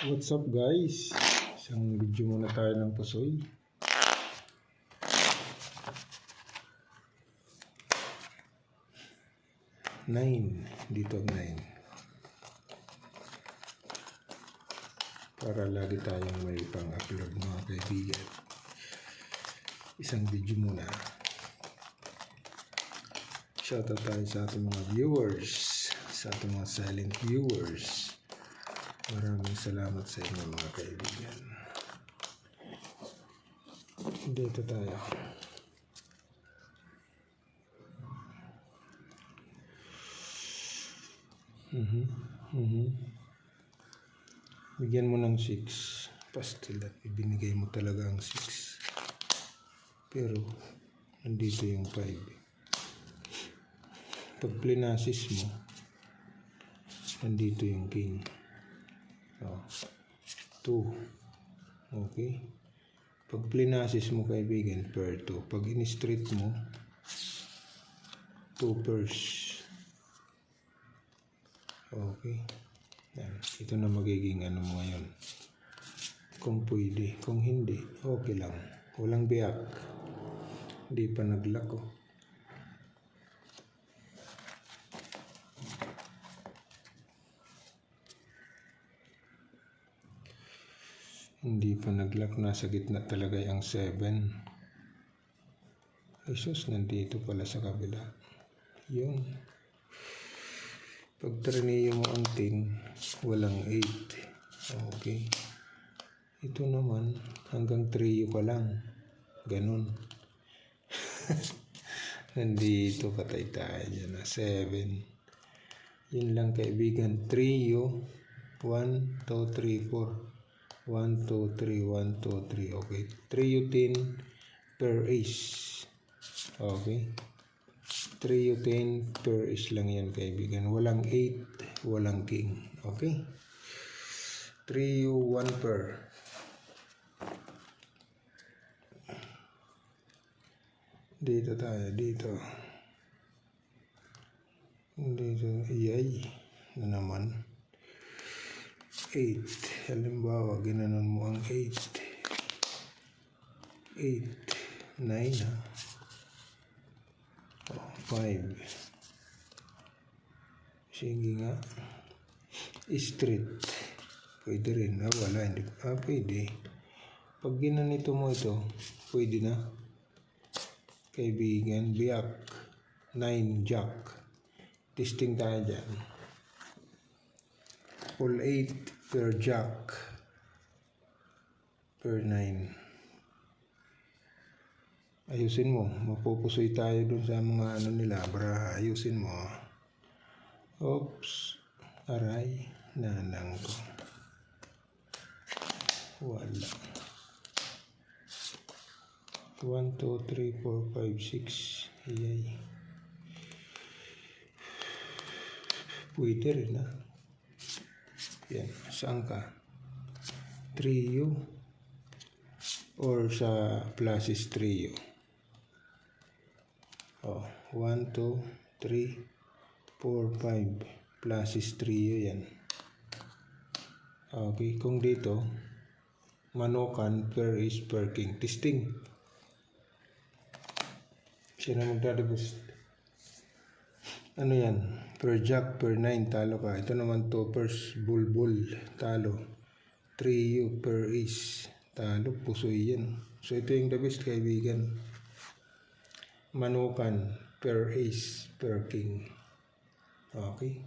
What's up guys? Isang video muna tayo ng pusoy. Dito 9. Para lagi tayong may pang-upload mga kaibigan. Isang video muna. Shoutout tayo sa ating mga viewers, sa ating mga silent viewers. Maraming salamat sa inyo mga kaibigan. Dito tayo. Bigyan mo ng 6. Pastel at ibinigay mo talaga ang 6. Pero nandito yung 5. Pag plinasis mo, nandito yung king. 2. Okay. Pag plinasis mo kaibigan, pair 2. Pag in-street mo, 2 pairs. Okay. Yan. Ito na magiging ano mo ngayon. Kung pwede. Kung hindi, okay lang. Walang biyak. Hindi pa naglako. Hindi pa naglock, nasa gitna talaga yung 7. Jesus, nandito pala sa kabila. Yun. Pag triniyo mo ang 10, walang 8. Okay. Ito naman, hanggang trio ka lang. Ganun. Nandito, patay tayo dyan na 7. Yun lang kaibigan. Trio. 1, 2, 3, 4. 1, 2, 3, 1, 2, 3. Okay. Trio 10 per ace. Okay. Trio 10 per ace lang yan kaibigan. Walang 8, walang king. Okay. Trio 1 per. Dito tayo. Dito. Dito. Iyay. Na naman. 8. Halimbawa, ginanon mo ang 8. 8. 9 ha. 5. Sige nga. Street. Pwede rin. Wala. Hindi. Pwede. Pag ginanito mo ito, pwede na. Kaibigan. Biyak. 9 jack. Testing tayo dyan. Full 8 per jack per 9. Ayusin mo, mapupusoy tayo dun sa mga ano nila, bra, ayusin mo. Oops, aray, nanang ko. Wala. 1, 2, 3, 4, 5, 6. Iyay. Pwede rin ha. Yan, saan ka? Trio or sa pluses trio? 1, 2, 3, 4, 5 pluses trio yan. Okay, kung dito manokan per is per king. Testing. Sino magdadabos? Ano yan? Per jack, per 9, talo ka. Ito naman 2 pairs, bulbul, talo. Trio per ace, talo, pusoy yan. So ito yung the best kaibigan. Manukan, per ace, per king. Okay.